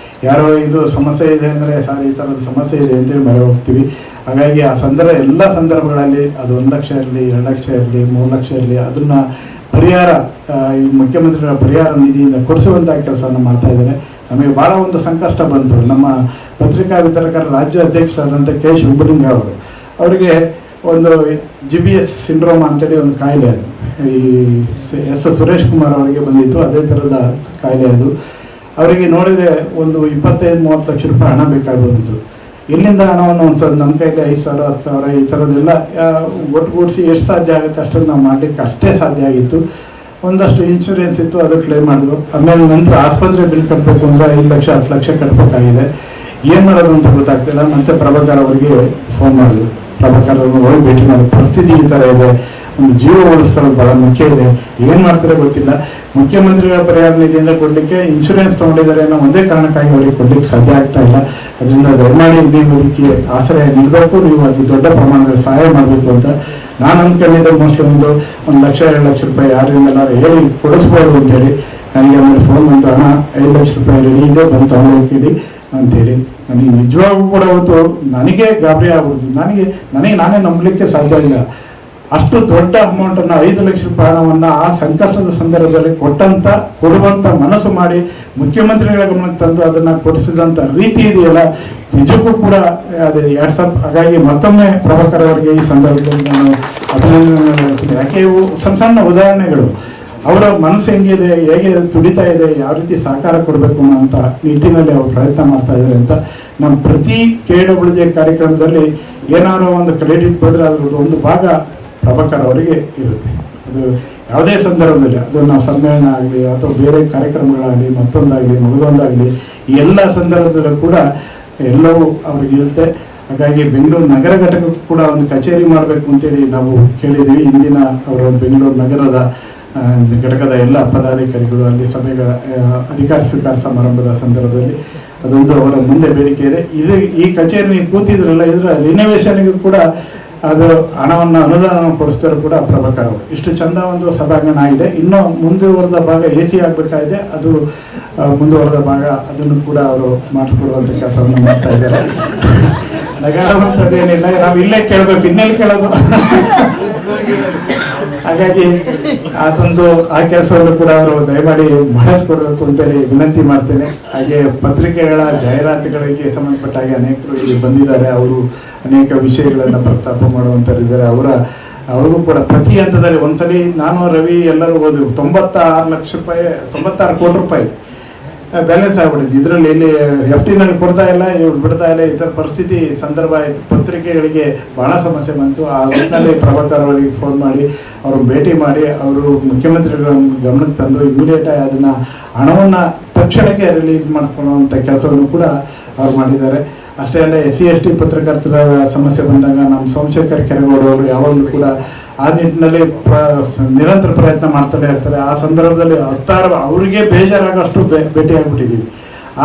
ಯಾರೋ ಇದು ಸಮಸ್ಯೆ ಇದೆ ಅಂದರೆ ಸರ್ ಈ ಥರದ ಸಮಸ್ಯೆ ಇದೆ ಅಂತೇಳಿ ಮೊರೆ ಹೋಗ್ತೀವಿ. ಹಾಗಾಗಿ ಆ ಎಲ್ಲ ಸಂದರ್ಭಗಳಲ್ಲಿ ಅದು 1 ಲಕ್ಷ ಇರಲಿ, 2 ಲಕ್ಷ ಇರಲಿ, 3 ಲಕ್ಷ ಇರಲಿ, ಅದನ್ನು ಪರಿಹಾರ ಈ ಮುಖ್ಯಮಂತ್ರಿಗಳ ಪರಿಹಾರ ನಿಧಿಯಿಂದ ಕೊಡಿಸುವಂಥ ಕೆಲಸವನ್ನು ಮಾಡ್ತಾ ಇದ್ದಾರೆ. ನಮಗೆ ಭಾಳ ಒಂದು ಸಂಕಷ್ಟ ಬಂತು. ನಮ್ಮ ಪತ್ರಿಕಾ ವಿತರಕರ ರಾಜ್ಯ ಅಧ್ಯಕ್ಷರಾದಂಥ K. ಶಿವಲಿಂಗ ಅವರಿಗೆ ಒಂದು GBS ಸಿಂಡ್ರೋಮ್ ಅಂತೇಳಿ ಒಂದು ಕಾಯಿಲೆ, ಅದು ಈ S. ಸುರೇಶ್ ಕುಮಾರ್ ಅವರಿಗೆ ಬಂದಿತ್ತು. ಅದೇ ಥರದ ಕಾಯಿಲೆ ಅದು. ಅವರಿಗೆ ನೋಡಿದರೆ ಒಂದು 25-30 ಲಕ್ಷ ರೂಪಾಯಿ ಹಣ ಬೇಕಾಗುವಂತು. ಎಲ್ಲಿಂದ ಹಣವನ್ನು ಹೊಂದ್ಸೋದು? ನಮ್ಮ ಕೈಲಿ 5,000 10,000 ಈ ಥರದ್ದೆಲ್ಲ ಒಟ್ಟುಗೂಡಿಸಿ ಎಷ್ಟು ಸಾಧ್ಯ ಆಗುತ್ತೆ ಅಷ್ಟನ್ನು ನಾವು ಮಾಡಲಿಕ್ಕೆ ಅಷ್ಟೇ ಸಾಧ್ಯ ಆಗಿತ್ತು. ಒಂದಷ್ಟು ಇನ್ಶೂರೆನ್ಸ್ ಇತ್ತು, ಅದು ಕ್ಲೇಮ್ ಮಾಡಿದ್ವು. ಆಮೇಲೆ ನಂತರ ಆಸ್ಪತ್ರೆ ಬಿಲ್ ಕಟ್ಟಬೇಕು ಅಂದರೆ 5 ಲಕ್ಷ 10 ಲಕ್ಷ ಕಟ್ಟಬೇಕಾಗಿದೆ. ಏನು ಮಾಡೋದು ಅಂತ ಗೊತ್ತಾಗ್ತಿಲ್ಲ. ಮತ್ತೆ ಪ್ರಭಾಕರ್ ಅವರಿಗೆ ಫೋನ್ ಮಾಡಿದ್ರು. ಪ್ರಭಾಕರ್ ಅವ್ರನ್ನ ಹೋಗಿ ಭೇಟಿ ಮಾಡೋದು, ಪರಿಸ್ಥಿತಿ ಈ ಥರ ಇದೆ, ಒಂದು ಜೀವ ಉಳಿಸ್ಕೊಳ್ಳೋದು ಭಾಳ ಮುಖ್ಯ ಇದೆ, ಏನು ಮಾಡ್ತಾರೆ ಗೊತ್ತಿಲ್ಲ. ಮುಖ್ಯಮಂತ್ರಿಗಳ ಪರಿಹಾರ ನಿಧಿಯಿಂದ ಕೊಡಲಿಕ್ಕೆ ಇನ್ಶೂರೆನ್ಸ್ ತೊಗೊಂಡಿದ್ದಾರೆ ಅನ್ನೋ ಒಂದೇ ಕಾರಣಕ್ಕಾಗಿ ಅವರಿಗೆ ಕೊಡಲಿಕ್ಕೆ ಸಾಧ್ಯ ಆಗ್ತಾ ಇಲ್ಲ. ಅದರಿಂದ ದಯಮಾಡಿ ನೀವು ಅದಕ್ಕೆ ಆಶ್ರಯ ನಿಲ್ಲಬೇಕು, ನೀವು ಅದಕ್ಕೆ ದೊಡ್ಡ ಪ್ರಮಾಣದಲ್ಲಿ ಸಹಾಯ ಮಾಡಬೇಕು ಅಂತ ನಾನು ಅಂದ್ಕೊಂಡಿದ್ದೆ. ಮೋಸ್ಟ್ಲಿ ಒಂದು 1 ಲಕ್ಷ 2 ಲಕ್ಷ ರೂಪಾಯಿ ಯಾರಿಂದಲಾರು ಹೇಳಿ ಕೊಡಿಸ್ಬೋದು ಅಂತೇಳಿ. ನನಗೆ ಆಮೇಲೆ ಫೋನ್ ಬಂತು, ಹಣ 5 ಲಕ್ಷ ರೂಪಾಯಿ ರೆಡಿ ಇದೆ, ಬಂದು ತಗೊಂಡು ಹೋಗ್ತೀವಿ ಅಂತೇಳಿ. ನನಗೆ ನಿಜವಾಗೂ ಕೂಡ ಅವತ್ತು ನನಗೆ ಗಾಬರಿ ಆಗ್ಬಿಡ್ತು. ನನಗೆ ನಾನೇ ನಂಬಲಿಕ್ಕೆ ಸಾಧ್ಯ ಇಲ್ಲ. ಅಷ್ಟು ದೊಡ್ಡ ಅಮೌಂಟನ್ನು 5 ಲಕ್ಷ ರೂಪಾಯಿ ಹಣವನ್ನು ಆ ಸಂಕಷ್ಟದ ಸಂದರ್ಭದಲ್ಲಿ ಕೊಡುವಂಥ ಮನಸ್ಸು ಮಾಡಿ ಮುಖ್ಯಮಂತ್ರಿಗಳ ಗಮನಕ್ಕೆ ತಂದು ಅದನ್ನು ಕೊಡಿಸಿದಂಥ ರೀತಿ ಇದೆಯಲ್ಲ, ನಿಜಕ್ಕೂ ಕೂಡ ಅದು ವಾಟ್ಸಪ್. ಹಾಗಾಗಿ ಮತ್ತೊಮ್ಮೆ ಪ್ರಭಾಕರ್ ಅವರಿಗೆ ಈ ಸಂದರ್ಭದಲ್ಲಿ ನಾನು ಅಭಿನಂದನೆ ಹೇಳ್ತೀನಿ. ಯಾಕೆ ಇವು ಸಣ್ಣ ಸಣ್ಣ ಉದಾಹರಣೆಗಳು. ಅವರ ಮನಸ್ಸು ಹೆಂಗಿದೆ, ಹೇಗೆ ತುಡಿತಾ ಇದೆ, ಯಾವ ರೀತಿ ಸಹಕಾರ ಕೊಡಬೇಕು ಅಂತ ನಿಟ್ಟಿನಲ್ಲಿ ಅವರು ಪ್ರಯತ್ನ ಮಾಡ್ತಾ ಇದ್ದಾರೆ ಅಂತ. ನಮ್ಮ ಪ್ರತಿ KWJ ಕಾರ್ಯಕ್ರಮದಲ್ಲಿ ಏನಾದರೂ ಒಂದು ಕ್ರೆಡಿಟ್ ಬಂದರೆ ಅದ್ರದ್ದು ಒಂದು ಭಾಗ ಪ್ರಭಾಕರ್ ಅವರಿಗೆ ಇರುತ್ತೆ. ಅದು ಯಾವುದೇ ಸಂದರ್ಭದಲ್ಲಿ, ಅದು ನಾವು ಸಮ್ಮೇಳನ ಆಗಲಿ ಅಥವಾ ಬೇರೆ ಕಾರ್ಯಕ್ರಮಗಳಾಗಲಿ, ಮತ್ತೊಂದಾಗಲಿ ಮಗದೊಂದಾಗಲಿ, ಈ ಎಲ್ಲ ಸಂದರ್ಭದಲ್ಲೂ ಕೂಡ ಎಲ್ಲವೂ ಅವ್ರಿಗೆ ಇರುತ್ತೆ. ಹಾಗಾಗಿ ಬೆಂಗಳೂರು ನಗರ ಘಟಕಕ್ಕೂ ಕೂಡ ಒಂದು ಕಚೇರಿ ಮಾಡಬೇಕು ಅಂತೇಳಿ ನಾವು ಕೇಳಿದ್ದೀವಿ. ಇಂದಿನ ಅವರು ಬೆಂಗಳೂರು ನಗರದ ಘಟಕದ ಎಲ್ಲ ಪದಾಧಿಕಾರಿಗಳು ಅಲ್ಲಿ ಸಭೆಗಳ ಅಧಿಕಾರ ಸ್ವೀಕಾರ ಸಮಾರಂಭದ ಸಂದರ್ಭದಲ್ಲಿ ಅದೊಂದು ಅವರ ಮುಂದೆ ಬೇಡಿಕೆ ಇದೆ. ಈ ಕಚೇರಿ ನೀವು ಕೂತಿದ್ರಲ್ಲ, ಇದರ ರಿನೋವೇಷನ್ಗೂ ಕೂಡ ಅದು ಹಣವನ್ನು ಅನುದಾನವನ್ನು ಕೊಡಿಸ್ತಾರೆ ಕೂಡ ಪ್ರಭಾಕರ್ ಅವರು. ಇಷ್ಟು ಚಂದ ಒಂದು ಸಭಾಂಗಣ ಆಗಿದೆ. ಇನ್ನೂ ಮುಂದುವರೆದ ಭಾಗ AC ಆಗಬೇಕಾಗಿದೆ. ಅದು ಮುಂದುವರೆದ ಭಾಗ ಅದನ್ನು ಕೂಡ ಅವರು ಮಾಡಿಸ್ಕೊಡುವಂಥ ಕೆಲಸವನ್ನು ಮಾಡ್ತಾ ಇದ್ದಾರೆ. ನಗಾಡುವಂಥದ್ದೇನಿಲ್ಲ, ನಾವು ಇಲ್ಲೇ ಕೇಳಬೇಕು, ಇನ್ನೆಲ್ಲಿ ಕೇಳೋದು. ಹಾಗಾಗಿ ಅದೊಂದು ಆ ಕೆಲಸವನ್ನು ಕೂಡ ಅವರು ದಯಮಾಡಿ ಮಾಡಿಸ್ಕೊಡ್ಬೇಕು ಅಂತೇಳಿ ವಿನಂತಿ ಮಾಡ್ತೇನೆ. ಹಾಗೆ ಪತ್ರಿಕೆಗಳ ಜಾಹೀರಾತುಗಳಿಗೆ ಸಂಬಂಧಪಟ್ಟ ಹಾಗೆ ಅನೇಕರು ಇಲ್ಲಿ ಬಂದಿದ್ದಾರೆ. ಅವರು ಅನೇಕ ವಿಷಯಗಳನ್ನು ಪ್ರಸ್ತಾಪ ಮಾಡುವಂಥರಿದ್ದಾರೆ. ಅವ್ರಿಗೂ ಕೂಡ ಪ್ರತಿ ಹಂತದಲ್ಲಿ ಒಂದ್ಸಲಿ ನಾನು ರವಿ ಎಲ್ಲರೂ ಓದಿ 96 ಕೋಟಿ ರೂಪಾಯಿ ಬ್ಯಾಲೆನ್ಸ್ ಆಗ್ಬಿಟ್ಟಿದೆ. ಇದರಲ್ಲಿ ಇಲ್ಲಿ FTನಲ್ಲಿ ಕೊಡ್ತಾ ಇಲ್ಲ, ಇವ್ರು ಬಿಡ್ತಾ ಇಲ್ಲ. ಈ ಥರ ಪರಿಸ್ಥಿತಿ ಸಂದರ್ಭ ಆಯಿತು. ಪತ್ರಿಕೆಗಳಿಗೆ ಭಾಳ ಸಮಸ್ಯೆ ಬಂತು. ಆ ಹೊತ್ತಿನಲ್ಲಿ ಪ್ರಭಾಕರ್ ಅವರಿಗೆ ಫೋನ್ ಮಾಡಿ ಅವ್ರನ್ನ ಭೇಟಿ ಮಾಡಿ ಅವರು ಮುಖ್ಯಮಂತ್ರಿಗಳ ಗಮನಕ್ಕೆ ತಂದು ಇಮಿಡಿಯೇಟಾಗಿ ಅದನ್ನು ಹಣವನ್ನು ತಕ್ಷಣಕ್ಕೆ ರಿಲೀಸ್ ಮಾಡ್ಕೊಳ್ಳುವಂಥ ಕೆಲಸವನ್ನು ಕೂಡ ಅವ್ರು ಮಾಡಿದ್ದಾರೆ. ಅಷ್ಟೇ ಅಲ್ಲ, SC/ST ಪತ್ರಕರ್ತರ ಸಮಸ್ಯೆ ಬಂದಾಗ ನಮ್ಮ ಸೋಮಶೇಖರ್ ಕೆರಗೋಡು ಅವರು ಯಾವಾಗಲೂ ಕೂಡ ಆ ನಿಟ್ಟಿನಲ್ಲಿ ನಿರಂತರ ಪ್ರಯತ್ನ ಮಾಡ್ತಾನೆ ಇರ್ತಾರೆ. ಆ ಸಂದರ್ಭದಲ್ಲಿ 10 ಅವರಿಗೆ ಬೇಜಾರಾಗೋಷ್ಟು ಭೇಟಿಯಾಗ್ಬಿಟ್ಟಿದ್ದೀವಿ.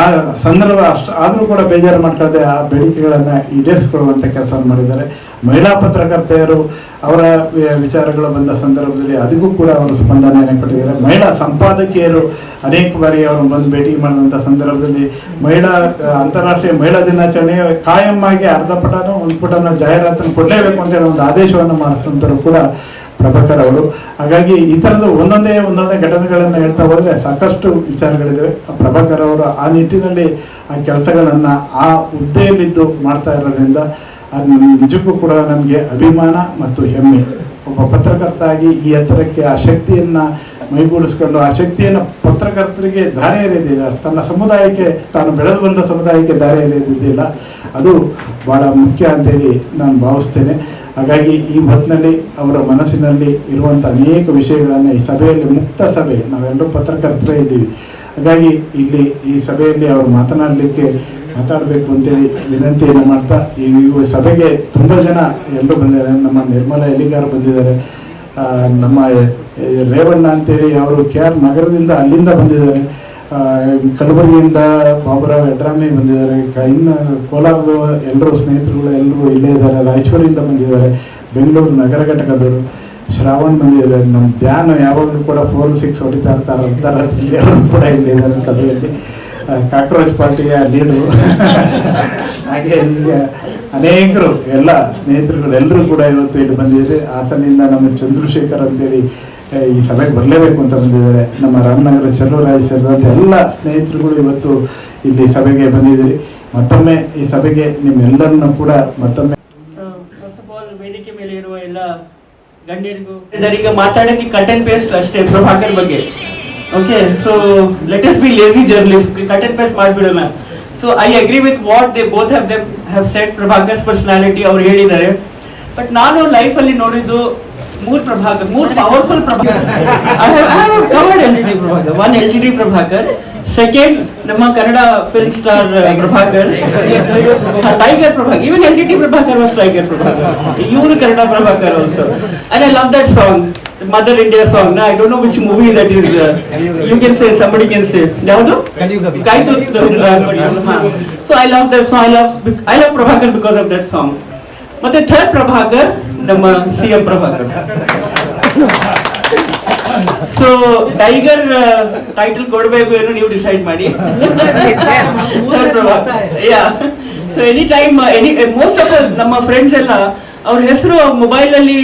ಆ ಸಂದರ್ಭ ಆದರೂ ಕೂಡ ಬೇಜಾರು ಮಾಡ್ಕೊಳ್ಳದೆ ಆ ಬೇಡಿಕೆಗಳನ್ನು ಈಡೇರಿಸ್ಕೊಳ್ಳುವಂಥ ಕೆಲಸವನ್ನು ಮಾಡಿದ್ದಾರೆ. ಮಹಿಳಾ ಪತ್ರಕರ್ತೆಯರು ಅವರ ವಿಚಾರಗಳು ಬಂದ ಸಂದರ್ಭದಲ್ಲಿ ಅದಕ್ಕೂ ಕೂಡ ಅವರು ಸ್ಪಂದನೆಯನ್ನು ಕೊಟ್ಟಿದ್ದಾರೆ. ಮಹಿಳಾ ಸಂಪಾದಕಿಯರು ಅನೇಕ ಬಾರಿ ಅವರು ಬಂದು ಭೇಟಿ ಮಾಡಿದಂಥ ಸಂದರ್ಭದಲ್ಲಿ ಅಂತಾರಾಷ್ಟ್ರೀಯ ಮಹಿಳಾ ದಿನಾಚರಣೆ ಕಾಯಂ ಆಗಿ ಅರ್ಧ ಪುಟನೋ 1 ಪುಟನೋ ಜಾಹೀರಾತನ್ನು ಕೊಡಲೇಬೇಕು ಅಂತೇಳಿ ಒಂದು ಆದೇಶವನ್ನು ಮಾಡಿಸಿದಂಥರು ಕೂಡ ಪ್ರಭಾಕರ್ ಅವರು. ಹಾಗಾಗಿ ಈ ಥರದ ಒಂದೊಂದೇ ಘಟನೆಗಳನ್ನು ಹೇಳ್ತಾ ಹೋದರೆ ಸಾಕಷ್ಟು ವಿಚಾರಗಳಿದ್ದಾವೆ. ಪ್ರಭಾಕರ್ ಅವರು ಆ ನಿಟ್ಟಿನಲ್ಲಿ ಆ ಕೆಲಸಗಳನ್ನು ಆ ಹುದ್ದೆಯಲ್ಲಿದ್ದು ಮಾಡ್ತಾ ಇರೋದ್ರಿಂದ ಅದು ನಿಜಕ್ಕೂ ಕೂಡ ನಮಗೆ ಅಭಿಮಾನ ಮತ್ತು ಹೆಮ್ಮೆ. ಒಬ್ಬ ಪತ್ರಕರ್ತ ಆಗಿ ಈ ಎತ್ತರಕ್ಕೆ ಆ ಶಕ್ತಿಯನ್ನು ಮೈಗೂಡಿಸ್ಕೊಂಡು ಆ ಶಕ್ತಿಯನ್ನು ಪತ್ರಕರ್ತರಿಗೆ ದಾರಿ ಎರೆದಿಲ್ಲ, ತನ್ನ ಸಮುದಾಯಕ್ಕೆ ತಾನು ಬೆಳೆದು ಬಂದ ಸಮುದಾಯಕ್ಕೆ ದಾರಿ ಎರೆದಿದ್ದಿಲ್ಲ. ಅದು ಭಾಳ ಮುಖ್ಯ ಅಂತೇಳಿ ನಾನು ಭಾವಿಸ್ತೇನೆ. ಹಾಗಾಗಿ ಈ ಹೊತ್ತಿನಲ್ಲಿ ಅವರ ಮನಸ್ಸಿನಲ್ಲಿ ಇರುವಂಥ ಅನೇಕ ವಿಷಯಗಳನ್ನು ಈ ಸಭೆಯಲ್ಲಿ ಮುಕ್ತ ಸಭೆ, ನಾವೆಲ್ಲರೂ ಪತ್ರಕರ್ತರೇ ಇದ್ದೀವಿ. ಹಾಗಾಗಿ ಇಲ್ಲಿ ಈ ಸಭೆಯಲ್ಲಿ ಅವರು ಮಾತಾಡಬೇಕು ಅಂತೇಳಿ ವಿನಂತಿಯನ್ನು ಮಾಡ್ತಾ, ಈ ಸಭೆಗೆ ತುಂಬ ಜನ ಎಲ್ಲರೂ ಬಂದಿದ್ದಾರೆ. ನಮ್ಮ ನಿರ್ಮಲಾ ಎಲಿಗಾರ್ ಬಂದಿದ್ದಾರೆ, ನಮ್ಮ ರೇವಣ್ಣ ಅಂತೇಳಿ ಅವರು KR ನಗರದಿಂದ ಅಲ್ಲಿಂದ ಬಂದಿದ್ದಾರೆ, ಕಲಬುರಗಿಯಿಂದ ಬಾಬುರಾವ್ ಯಡ್ರಾಮಿ ಬಂದಿದ್ದಾರೆ, ಇನ್ನು ಕೋಲಾರದ ಎಲ್ಲರೂ ಸ್ನೇಹಿತರುಗಳು ಎಲ್ಲರೂ ಇಲ್ಲೇ ಇದ್ದಾರೆ, ರಾಯಚೂರಿಂದ ಬಂದಿದ್ದಾರೆ, ಬೆಂಗಳೂರು ನಗರ ಘಟಕದವರು ಶ್ರಾವಣ್ ಬಂದಿದ್ದಾರೆ, ನಮ್ಮ ಧ್ಯಾನ ಯಾವಾಗಲೂ ಕೂಡ 4-6 ಹೊಡಿತಾ ಇರ್ತಾರೆ ಅರ್ಧರಾತ್ರಿ, ಅವರು ಕೂಡ ಇಲ್ಲಿದ್ದಾರೆ ಸಭೆಯಲ್ಲಿ, ಕಾಕ್ರೋಚ್ ಪಾರ್ಟಿಯ ಲೀಡರು. ಹಾಗೆ ಈಗ ಅನೇಕರು ಎಲ್ಲ ಸ್ನೇಹಿತರುಗಳು ಎಲ್ಲರೂ ಕೂಡ ಇವತ್ತು ಇಲ್ಲಿ ಬಂದಿದ್ದಾರೆ. ಹಾಸನಿಂದ ನಮ್ಮ ಚಂದ್ರಶೇಖರ್ ಅಂತೇಳಿ ಈ ಸಭೆಗೆ ಬರಲೇಬೇಕು ಅಂತ ಬಂದಿದ್ದಾರೆ. ನಮ್ಮ ರಾಮನಗರ ಚಲುವರಾಯ ಸೇರಿದಂಥ ಎಲ್ಲ ಸ್ನೇಹಿತರುಗಳು ಇವತ್ತು ಇಲ್ಲಿ ಸಭೆಗೆ ಬಂದಿದ್ದೀರಿ. ಮತ್ತೊಮ್ಮೆ ಈ ಸಭೆಗೆ ನಿಮ್ಮೆಲ್ಲರನ್ನು ಕೂಡ ಮತ್ತೊಮ್ಮೆ ಫಸ್ಟ್ ಆಫ್ ಆಲ್ ವೇದಿಕೆ ಮೇಲೆ ಇರುವ ಎಲ್ಲ ಗಣ್ಯರಿಗೂ ಮಾತಾಡೋಕ್ಕೆ ಕಟ್ ಅಂಡ್ ಪೇಸ್ಟ್ ಅಷ್ಟೇ ಪ್ರಭಾಕರ್ ಬಗ್ಗೆ. Okay, so let us be lazy journalists. Cut and paste ಮಾಡ್ಬಿಡೋಣ. So I agree with what they both have said. Prabhakar's personality ಅವ್ರು ಹೇಳಿದ್ದಾರೆ. ಬಟ್ ನಾನು ಲೈಫಲ್ಲಿ ನೋಡಿದ್ದು ಮೂರು powerful Prabhakar. I have covered LTT Prabhakar. One LTT Prabhakar. Second, ನಮ್ಮ Kannada film star Prabhakar. Tiger Prabhakar. Even LTT Prabhakar was tiger Prabhakar. ಇವರು Kannada Prabhakar also. And I love that song. Mother India song. No, I don't know which movie that is. You can say, somebody can say. ಯಾವುದು? ಕಾಯ್ತು. So I love that song. I love Prabhakar because of that song. ಮತ್ತೆ third Prabhakar ನಮ್ಮ CM Prabhakar. So tiger title ಕೊಡಬೇಕು ಏನು ನೀವು decide ಮಾಡಿ. So any time most of ನಮ್ಮ friends ಎಲ್ಲ ಅವ್ರ ಹೆಸರು ಮೊಬೈಲ್ ಅಲ್ಲಿ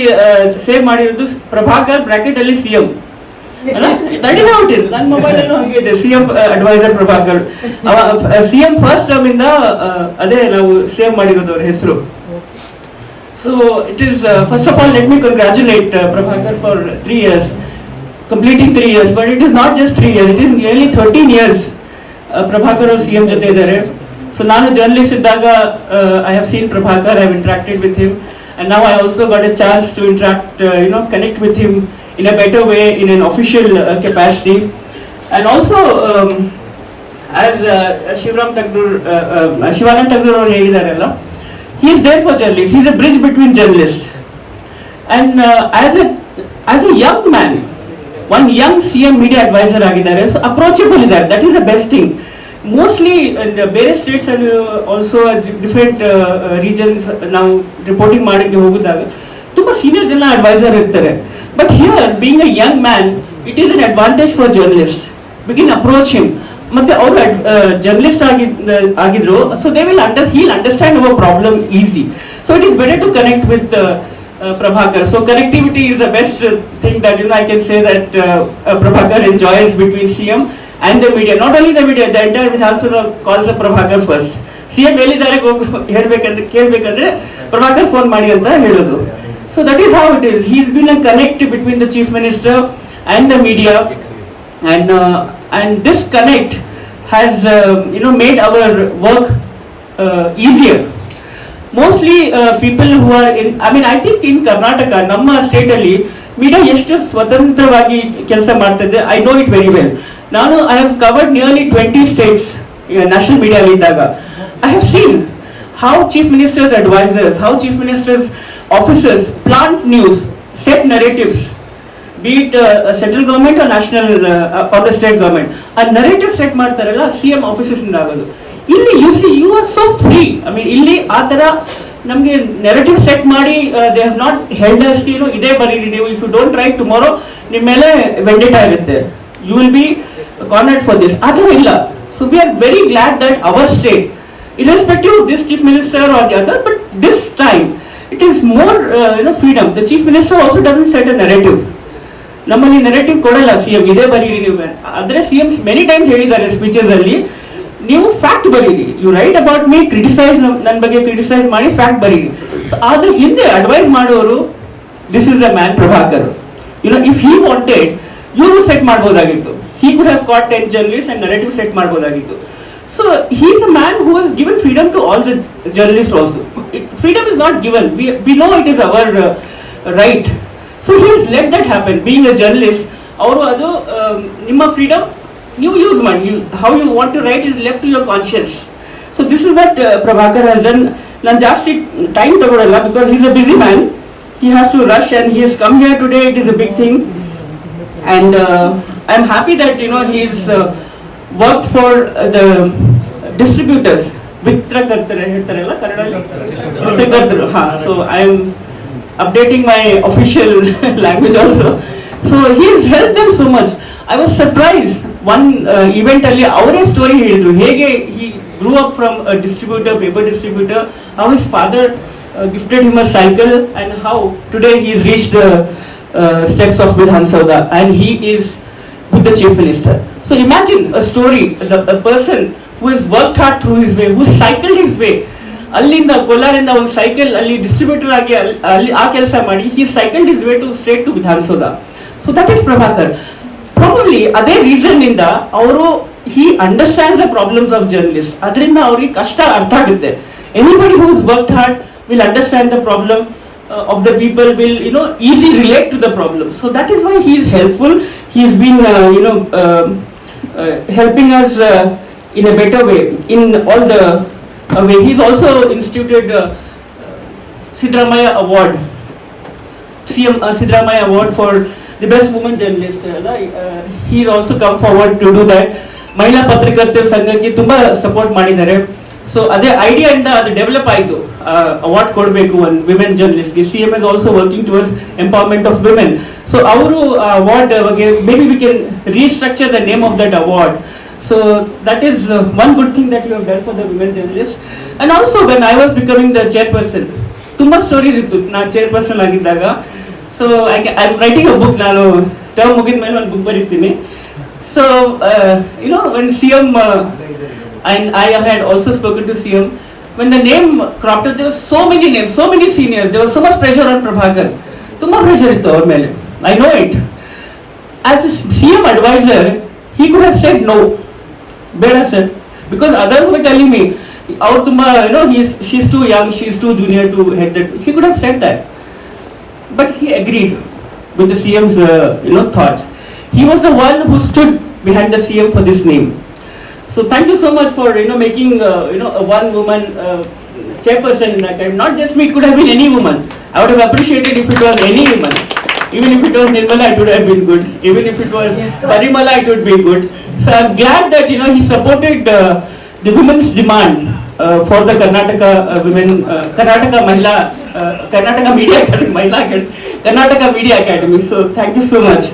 ಸೇವ್ ಮಾಡಿರೋದು ಪ್ರಭಾಕರ್ ಬ್ರಾಕೆಟ್ ಅಲ್ಲಿ CM. That is how it is. ನನ್ನ ಮೊಬೈಲ್ ಅಲ್ಲೂ ಹಾಗೆ ಇದೆ, CM advisor Prabhakar. CM first term ಇಂದ ಅದೇ ನಾವು ಸೇವ್ ಮಾಡಿರೋದು ಅವ್ರ ಹೆಸರು. So it is first of all, let me congratulate Prabhakar for 3 years, completing 3 years. But it is not just 3 years; it is nearly 13 years. Prabhakar or CM jothe idare. So ನಾನು journalist ಇದ್ದಾಗ I have seen Prabhakar, I have interacted with him, and now I also got a chance to interact, connect with him in a better way in an official capacity, and also as Shivanand Tagore ಅವರು ಹೇಳಿದಾರಲ್ಲ. He is there for journalists. He is a bridge between journalists. And as a young man, one young CM media advisor ಆಗಿದ್ದಾರೆ. So approachable ಇದ್ದಾರೆ. That is the best thing. Mostly ಬೇರೆ States ಅಲ್ಲಿ also different regions ನಾವು reporting ಮಾಡಕ್ಕೆ ಹೋಗಿದಾಗ ತುಂಬಾ senior ಜನ adviser ಇರ್ತಾರೆ. But here being a young man, it is an advantage for journalist. We can approach him. ಮತ್ತೆ ಅವರು ಜರ್ನಲಿಸ್ಟ್ ಆಗಿದ್ರು. So he'll understand our problem easy. So it is better to connect with Prabhakar. So connectivity is the best thing that I can say that Prabhakar enjoys between CM and the media. Not only the media, the entire Vidhanasabha calls the Prabhakar first. CM ಹೇಳಿದ್ದಾರೆ ಕೇಳಬೇಕಂದ್ರೆ Prabhakar phone ಮಾಡಿ ಅಂತ ಹೇಳೋದು. So that is how it is. He's been a connect between the chief minister and the media, and this connect has made our work easier. Mostly people who are I think in Karnataka, ನಮ್ಮ state ಅಲ್ಲಿ media ಎಷ್ಟು ಸ್ವತಂತ್ರವಾಗಿ ಕೆಲಸ ಮಾಡ್ತಿದೆ, I know it very well. ನಾನು I have covered nearly 20 states national media ಅಲ್ಲಿ ಇದ್ದಾಗ. I have seen how chief ministers advisors, how chief ministers officers plant news, set narratives, be it central government or national or the state government. A narrative set ಮಾಡ್ತಾರಲ್ಲ CM offices ಇಂದ ಆಗೋದು. ಇಲ್ಲಿ you are so free. ಇಲ್ಲಿ ಆ ತರ ನಮಗೆ narrative set ಮಾಡಿ they have not held us. ಇದೇ ಬರೀರಿ ನೀವು, if you don't write tomorrow ನಿಮ್ಮ ಮೇಲೆ ವೆಂಡಿಟಾ ಇರುತ್ತೆ, you will be cornered for this. ಆ ಥರ ಇಲ್ಲ. So we are very glad that our state, irrespective of this chief minister or the other, but this time it is more freedom. The chief minister also doesn't set a narrative. ನಮ್ಮಲ್ಲಿ narrative ಕೊಡಲ್ಲ CM, ಇದೇ ಬರೀರಿ ನೀವು. ಆದರೆ CM many times ಹೇಳಿದ್ದಾರೆ speeches ಅಲ್ಲಿ, ನೀವು fact ಬರೀರಿ. You write about me, criticise ನನ್ನ ಬಗ್ಗೆ ಕ್ರಿಟಿಸೈಸ್ ಮಾಡಿ ಫ್ಯಾಕ್ಟ್ ಬರೀರಿ. ಸೊ ಅದ್ರ ಹಿಂದೆ ಅಡ್ವೈಸ್ ಮಾಡೋರು, this is the man Prabhakar. If he wanted, ಇವರು ಸೆಟ್ ಮಾಡ್ಬೋದಾಗಿತ್ತು. He could have caught 10 journalist and narrative set ಮಾಡ್ಬೋದಾಗಿತ್ತು. So he is a man who has given freedom to all the journalists also. Freedom is not given. We know it is our right. So he has let that happen. Being a journalist, ಅವರು ಅದು ನಿಮ್ಮ freedom, you use man. How you want to write is left to your conscience. So this is what Prabhakar has done. ನಾನು ಜಾಸ್ತಿ time ತಗೊಳ್ಳಲ್ಲ because he is a busy man. He has to rush and he has come here today. It is a big thing, and I am happy that he is worked for the distributors. ವಿತರಕರ್ತರು ಹೇಳ್ತಾರಲ್ಲ ಕನ್ನಡದಲ್ಲಿ, ವಿತರಕರ್ತರು. So I am updating my official language also. So he has helped them so much. I was surprised one event ಅಲ್ಲಿ ಅವರೇ story ಹೇಳಿದ್ರು, ಹೇಗೆ he grew up from a distributor, paper distributor, how his father gifted him a cycle, and how today he has reached the steps of Vidhanasabha and he is with the chief minister. So imagine a story, a person who has worked hard through his way, who cycled his way. ಅಲ್ಲಿಂದ ಕೋಲಾರಿಂದ ಒಂದು cycle ಅಲ್ಲಿ distributor ಆಗಿ ಅಲ್ಲಿ ಆ ಕೆಲಸ ಮಾಡಿ he cycled his way to straight to Vidhanasabha. So that is Prabhakar. Probably ಅದೇ reason ಇಂದ ಅವರು he understands the problems of journalists. ಅದರಿಂದ ಅವ್ರಿಗೆ ಕಷ್ಟ ಅರ್ಥ ಆಗುತ್ತೆ. Anybody who's worked hard will understand the problem of the people, will easily relate to the problem. So that is why he is helpful. He's been helping us in a better way in all the way. He's also instituted Siddaramaiah Award, CM Siddaramaiah Award for the best woman journalist. He's also come forward to do that. ಮಹಿಳಾ ಪತ್ರಕರ್ತರ ಸಂಘಕ್ಕೆ ತುಂಬಾ support ಮಾಡಿದ್ದಾರೆ. So ಅದೇ idea ಇಂದ ಅದು develop ಆಯಿತು, award ಕೊಡಬೇಕು ಒಂದು ವಿಮೆನ್ ಜರ್ನಲಿಸ್ಟ್ಗೆ. CM is also working towards empowerment of women. So ಅವರು ಅವಾರ್ಡ್ ಬಗ್ಗೆ maybe we can restructure the name of that award. So that is one good thing that you have done for the women journalists. And also when I was becoming the chairperson, ತುಂಬಾ stories ಇತ್ತು ನಾನು chairperson ಆಗಿದ್ದಾಗ. So I am writing a book, ನಾನು term ಮುಗಿದ ಮೇಲೆ ಒಂದು book ಬರೀತೀನಿ. So when CM and I had also spoken to CM, when the name cropped up, there were so many names, so many seniors, there was so much pressure on Prabhakar. Tumba pressure ittu avar mele, I know it. As a CM advisor, he could have said no, beda sir, because others were telling me aur tumba she's too young, she's too junior to head that. He could have said that, but he agreed with the CM's thoughts. He was the one who stood behind the CM for this name. So thank you so much for making a one woman chairperson in that time. Not just me, it could have been any woman. I would have appreciated if it was any woman. Even if it was Nirmala, it would have been good. Even if it was Parimala, it would be good. So I'm glad that he supported the women's demand for the Karnataka women, Karnataka Mahila, Karnataka Media Academy, Karnataka Media Academy. So thank you so much.